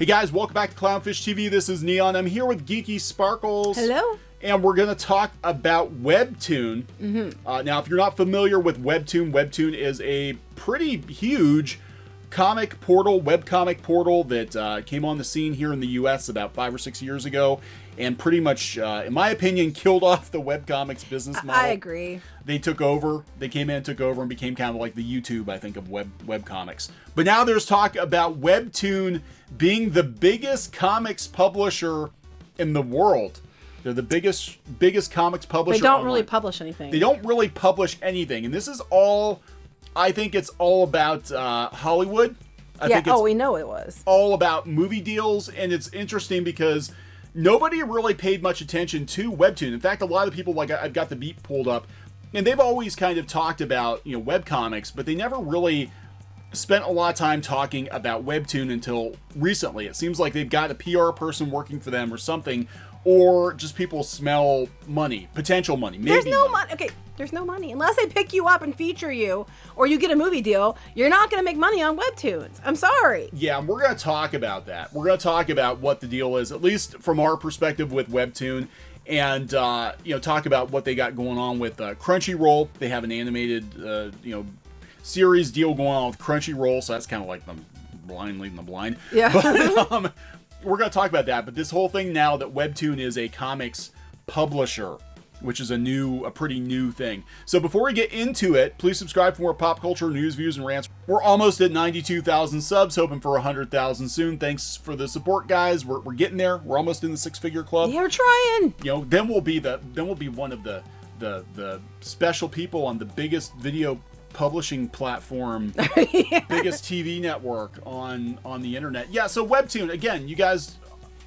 Hey guys, welcome back to Clownfish TV. This is Kneon. I'm here with Geeky Sparkles. Hello. And we're going to talk about Webtoon. Now, if you're not familiar with Webtoon, Webtoon is a pretty huge comic portal, webcomic portal that came on the scene here in the US about 5 or 6 years ago and pretty much, in my opinion, killed off the webcomics business model. I agree. They took over. They came in and took over and became kind of like the YouTube, I think, of webcomics. But now there's talk about Webtoon being the biggest comics publisher in the world. They're the biggest comics publisher. They don't online. really publish anything. They don't really publish anything. And this is all, I think it's all about Hollywood. I think it's we know it was. all about movie deals. And it's interesting because nobody really paid much attention to Webtoon. In fact, a lot of people, like I've got the Beat pulled up, and they've always kind of talked about, you know, webcomics, but they never really spent a lot of time talking about Webtoon until recently. It seems like they've got a PR person working for them or something, or just people smell money, potential money. Maybe There's no money. Okay, there's no money. Unless they pick you up and feature you, or you get a movie deal, you're not going to make money on Webtoons. I'm sorry. Yeah, and we're going to talk about that. We're going to talk about what the deal is, at least from our perspective with Webtoon, and you know, talk about what they got going on with Crunchyroll. They have an animated you know, series deal going on with Crunchyroll, so that's kind of like the blind leading the blind. Yeah. But, we're going to talk about that, but this whole thing now that Webtoon is a comics publisher, which is a pretty new thing. So before we get into it, please subscribe for more pop culture, news, views, and rants. We're almost at 92,000 subs, hoping for 100,000 soon. Thanks for the support, guys. We're getting there. We're almost in the six-figure club. Yeah, we're trying. You know, then we'll be one of the special people on the biggest video publishing platform, biggest TV network on the internet. Yeah, so Webtoon, again, you guys,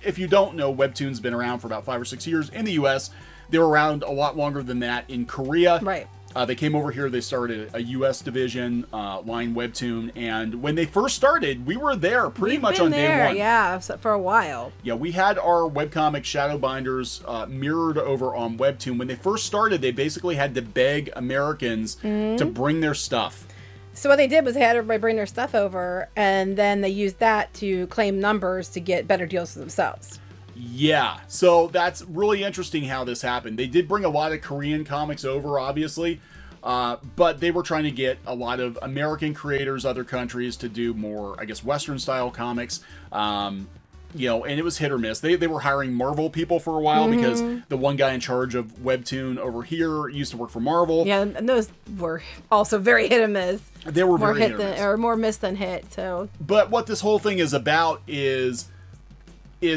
if you don't know, Webtoon's been around for about 5 or 6 years in the US. They were around a lot longer than that in Korea. Right. They came over here, they started a US division, Line Webtoon, and when they first started, we were there pretty much on day one. Yeah, for a while. Yeah, we had our webcomic shadow binders mirrored over on Webtoon. When they first started, they basically had to beg Americans to bring their stuff. So what they did was they had everybody bring their stuff over, and then they used that to claim numbers to get better deals for themselves. Yeah, so that's really interesting how this happened. They did bring a lot of Korean comics over, obviously, but they were trying to get a lot of American creators, other countries, to do more, I guess, Western-style comics. You know, and it was hit or miss. They were hiring Marvel people for a while because the one guy in charge of Webtoon over here used to work for Marvel. Yeah, and those were also very hit and miss. They were more very hit than, or more miss than hit. So, but what this whole thing is about is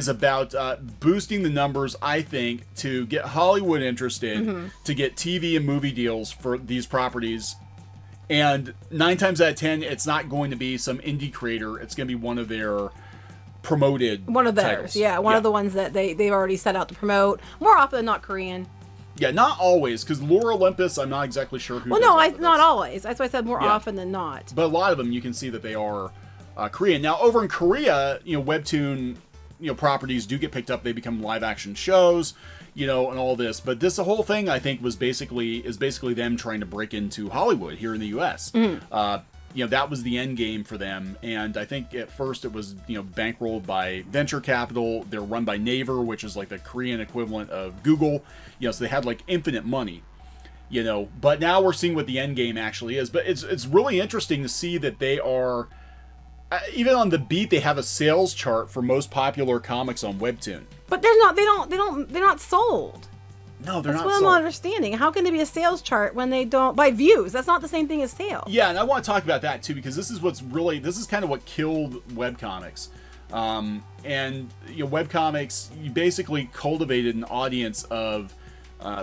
about boosting the numbers, I think, to get Hollywood interested, to get TV and movie deals for these properties. And 9 times out of 10, it's not going to be some indie creator. It's going to be one of their promoted one of theirs, titles. yeah, one of the ones that they've already set out to promote. More often than not, Korean. Yeah, not always, because Lore Olympus, I'm not exactly sure who. Well, no, not always. That's why I said more often than not. But a lot of them, you can see that they are Korean. Now, over in Korea, you know, Webtoon, you know, properties do get picked up. They become live action shows, you know, and all this. But this whole thing, I think, is basically them trying to break into Hollywood here in the U.S. You know, that was the end game for them. And I think at first it was, you know, bankrolled by venture capital. They're run by Naver, which is like the Korean equivalent of Google. You know, so they had like infinite money, you know. But now we're seeing what the end game actually is. But it's really interesting to see that they are, even on the Beat, they have a sales chart for most popular comics on Webtoon. But they're not sold. No, they're not That's sold. what I'm not understanding. How can there be a sales chart when they don't, by views? That's not the same thing as sales. Yeah, and I want to talk about that too, because this is kind of what killed webcomics. And you know, webcomics, you basically cultivated an audience of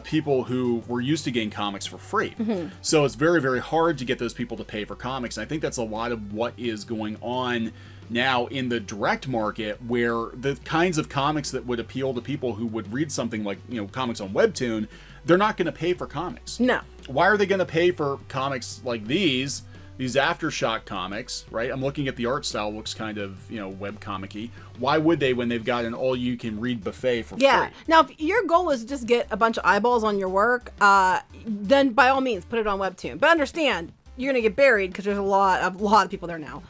people who were used to getting comics for free. So it's very, very hard to get those people to pay for comics. And I think that's a lot of what is going on now in the direct market, where the kinds of comics that would appeal to people who would read something like, you know, comics on Webtoon, they're not going to pay for comics. No. Why are they going to pay for comics like these Aftershock comics, right? I'm looking at the art style, looks kind of, you know, webcomic-y. Why would they when they've got an all-you-can-read buffet for free? Now, if your goal is just get a bunch of eyeballs on your work, then by all means, put it on Webtoon. But understand, you're going to get buried because there's a lot of people there now.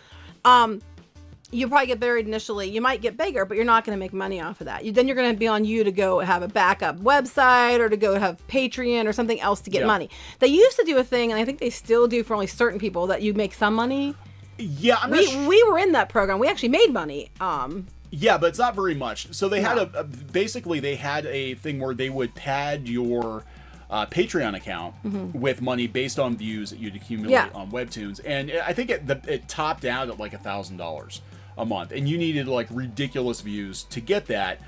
you probably get buried initially. You might get bigger, but you're not going to make money off of that. Then you're going to be on you to go have a backup website or to go have Patreon or something else to get money. They used to do a thing, and I think they still do for only certain people, that you make some money. Yeah, we were in that program. We actually made money. Yeah, but it's not very much. So they had basically they had a thing where they would pad your Patreon account with money based on views that you'd accumulate on Webtoons, and I think it topped out at like $1,000 a month, and you needed like ridiculous views to get that.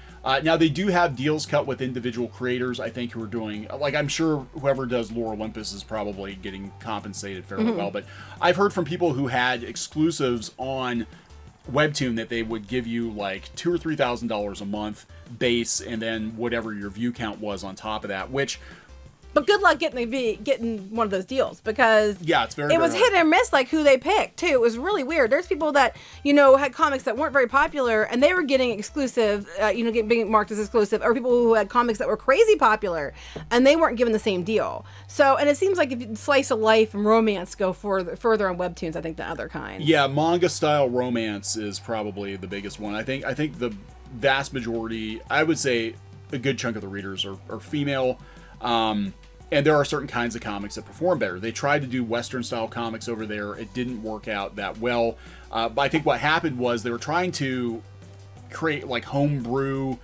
Now they do have deals cut with individual creators, I think, who are doing, like, I'm sure whoever does Lore Olympus is probably getting compensated fairly well, but I've heard from people who had exclusives on Webtoon that they would give you like $2,000 or $3,000 a month base, and then whatever your view count was on top of that, which... But good luck getting one of those deals, because it was hit and miss, like who they picked too. It was really weird. There's people that had comics that weren't very popular, and they were getting exclusive, being marked as exclusive, or people who had comics that were crazy popular, and they weren't given the same deal. So, and it seems like if slice of life and romance go further on Webtoons, I think, than other kinds. Yeah, manga style romance is probably the biggest one. I think the vast majority, I would say, a good chunk of the readers are female. And there are certain kinds of comics that perform better. They tried to do Western-style comics over there. It didn't work out that well. But I think what happened was they were trying to create, like, homebrew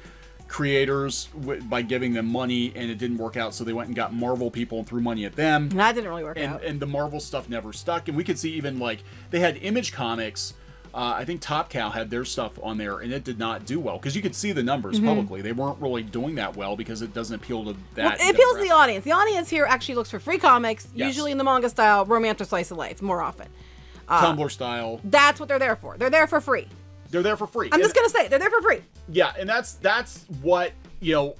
creators by giving them money, and it didn't work out, so they went and got Marvel people and threw money at them. And that didn't really work out. And the Marvel stuff never stuck. And we could see even, like, they had Image Comics. I think Top Cow had their stuff on there, and it did not do well, because you could see the numbers publicly. They weren't really doing that well because it doesn't appeal to that. Well, it appeals to the audience. The audience here actually looks for free comics, usually in the manga style, romance or slice of life, more often. Tumblr style. That's what they're there for. They're there for free. They're there for free. I'm just gonna say they're there for free. Yeah, and that's what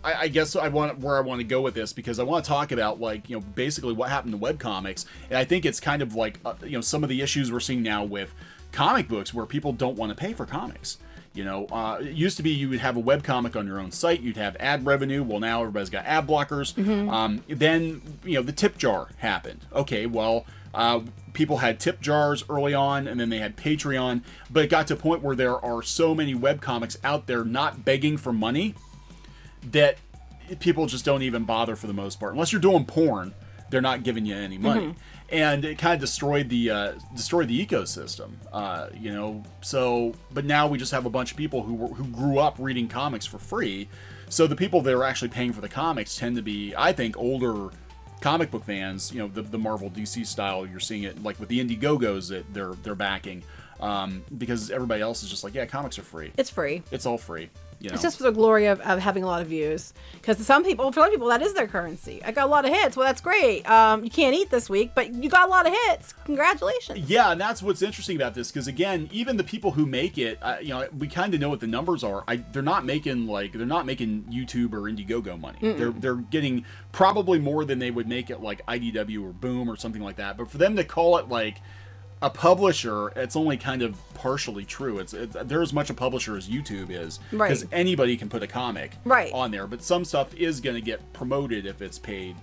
I guess where I want to go with this, because I want to talk about, like, basically what happened to webcomics, and I think it's kind of like some of the issues we're seeing now with comic books, where people don't want to pay for comics. It used to be you would have a webcomic on your own site, you'd have ad revenue. Well, now everybody's got ad blockers. Then the tip jar happened. Okay, well, people had tip jars early on, and then they had Patreon, but it got to a point where there are so many webcomics out there not begging for money that people just don't even bother for the most part. Unless you're doing porn, they're not giving you any money. And it kind of destroyed the ecosystem, So, but now we just have a bunch of people who grew up reading comics for free. So the people that are actually paying for the comics tend to be, I think, older comic book fans. The Marvel DC style. You're seeing it like with the Indiegogos that they're backing, because everybody else is just like, yeah, comics are free. It's free. It's all free. It's just for the glory of having a lot of views. Because for some people, that is their currency. I got a lot of hits. Well, that's great. You can't eat this week, but you got a lot of hits. Congratulations. Yeah, and that's what's interesting about this. Because again, even the people who make it, we kind of know what the numbers are. They're not making YouTube or Indiegogo money. They're getting probably more than they would make at like IDW or Boom or something like that. But for them to call it like a publisher, it's only kind of partially true. They're as much a publisher as YouTube is, because anybody can put a comic on there. But some stuff is going to get promoted if it's paid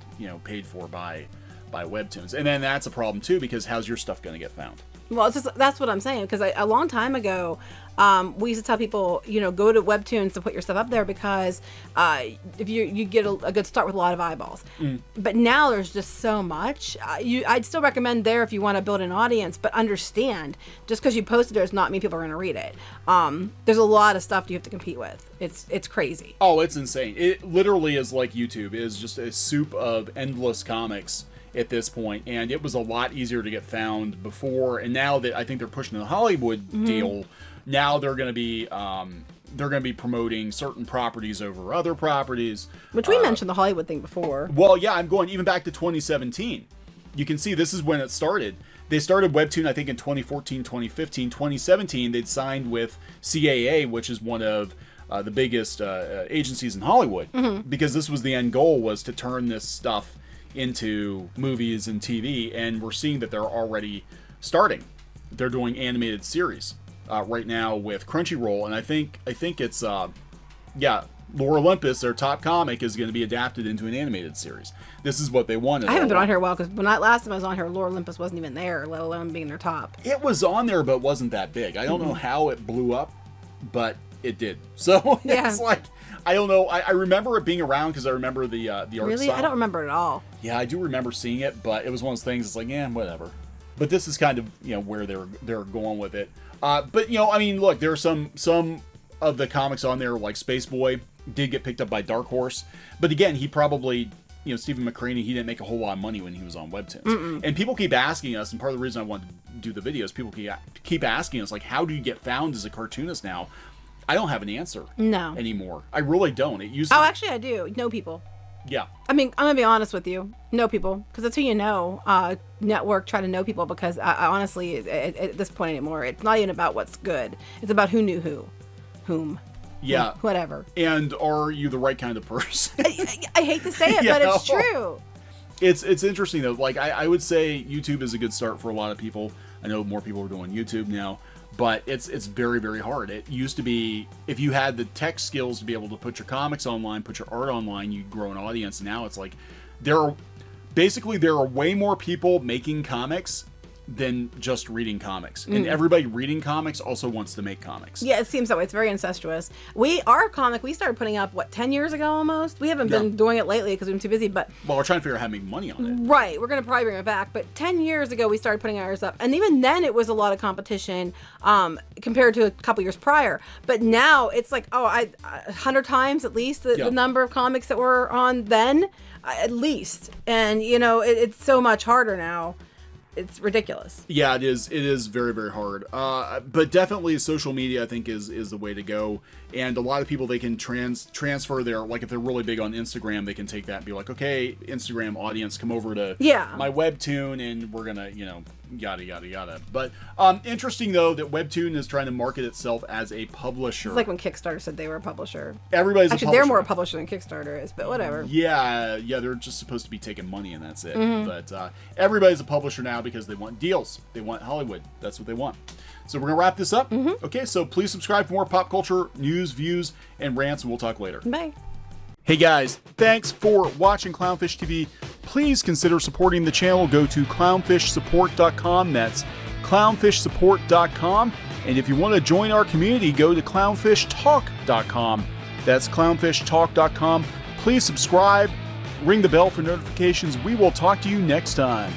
for by Webtoons, and then that's a problem too, because how's your stuff going to get found? Well, that's what I'm saying, because a long time ago, we used to tell people, go to Webtoons to put your stuff up there, because if you get a good start with a lot of eyeballs. But now there's just so much. I'd still recommend there if you want to build an audience, but understand, just because you posted there does not mean people are going to read it. There's a lot of stuff you have to compete with. It's crazy. Oh, it's insane. It literally is like YouTube. It is just a soup of endless comics at this point, and it was a lot easier to get found before, and now that I think they're pushing the Hollywood deal, now they're going to be promoting certain properties over other properties, which we mentioned the Hollywood thing before. Well, yeah, I'm going even back to 2017. You can see this is when it started. They started Webtoon, I think, in 2014, 2015, 2017. They'd signed with CAA, which is one of the biggest agencies in Hollywood, because this was the end goal, was to turn this stuff into movies and TV, and we're seeing that they're already starting. They're doing animated series right now with Crunchyroll, and I think it's Lore Olympus, their top comic, is going to be adapted into an animated series. This is what they wanted. I haven't been on here a while because when last time I was on here, Lore Olympus wasn't even there, let alone being their top. It was on there, but wasn't that big. I don't know how it blew up, but it did. So it's like, I don't know. I remember it being around because I remember the art Really? style. I don't remember it at all. Yeah, I do remember seeing it, but it was one of those things. It's like, whatever. But this is kind of where they're going with it. But I mean, look, there are some of the comics on there, like Space Boy, did get picked up by Dark Horse. But again, he probably, Stephen McCraney, he didn't make a whole lot of money when he was on Webtoons. And people keep asking us, and part of the reason I want to do the videos, people keep asking us, like, how do you get found as a cartoonist now? I don't have an answer anymore. I really don't. It used to... Oh, actually, I do. Know people. Yeah. I mean, I'm going to be honest with you. Know people. Because that's who you know. Network, try to know people. Because I honestly, at this point anymore, it's not even about what's good. It's about who knew whom. Yeah. Whatever. And are you the right kind of person? I hate to say it, but it's true. It's interesting, though. Like, I would say YouTube is a good start for a lot of people. I know more people are doing YouTube now. But it's very, very hard. It used to be, if you had the tech skills to be able to put your comics online, put your art online, you'd grow an audience. Now it's like, there are way more people making comics than just reading comics. And everybody reading comics also wants to make comics. Yeah, it seems that way. It's very incestuous. Our comic, we started putting up, 10 years ago almost? We haven't been doing it lately because we've been too busy, but... Well, we're trying to figure out how to make money on it. Right. We're going to probably bring it back. But 10 years ago, we started putting ours up. And even then, it was a lot of competition compared to a couple years prior. But now, it's like, 100 times at least the number of comics that were on then, at least. And, it's so much harder now. It's ridiculous. Yeah, it is. It is very, very hard. But definitely social media, I think, is the way to go. And a lot of people, they can transfer their, like, if they're really big on Instagram, they can take that and be like, okay, Instagram audience, come over to my Webtoon, and we're gonna, yada, yada, yada. But interesting, though, that Webtoon is trying to market itself as a publisher. It's like when Kickstarter said they were a publisher. Everybody's Actually, a publisher. they're more a publisher than Kickstarter is, but whatever. Yeah, they're just supposed to be taking money, and that's it. But everybody's a publisher now because they want deals. They want Hollywood. That's what they want. So we're going to wrap this up. Okay, so please subscribe for more pop culture news, views, and rants, and we'll talk later. Bye. Hey guys, thanks for watching Clownfish TV. Please consider supporting the channel. Go to clownfishsupport.com. That's clownfishsupport.com. And if you want to join our community, go to clownfishtalk.com. That's clownfishtalk.com. Please subscribe, ring the bell for notifications. We will talk to you next time.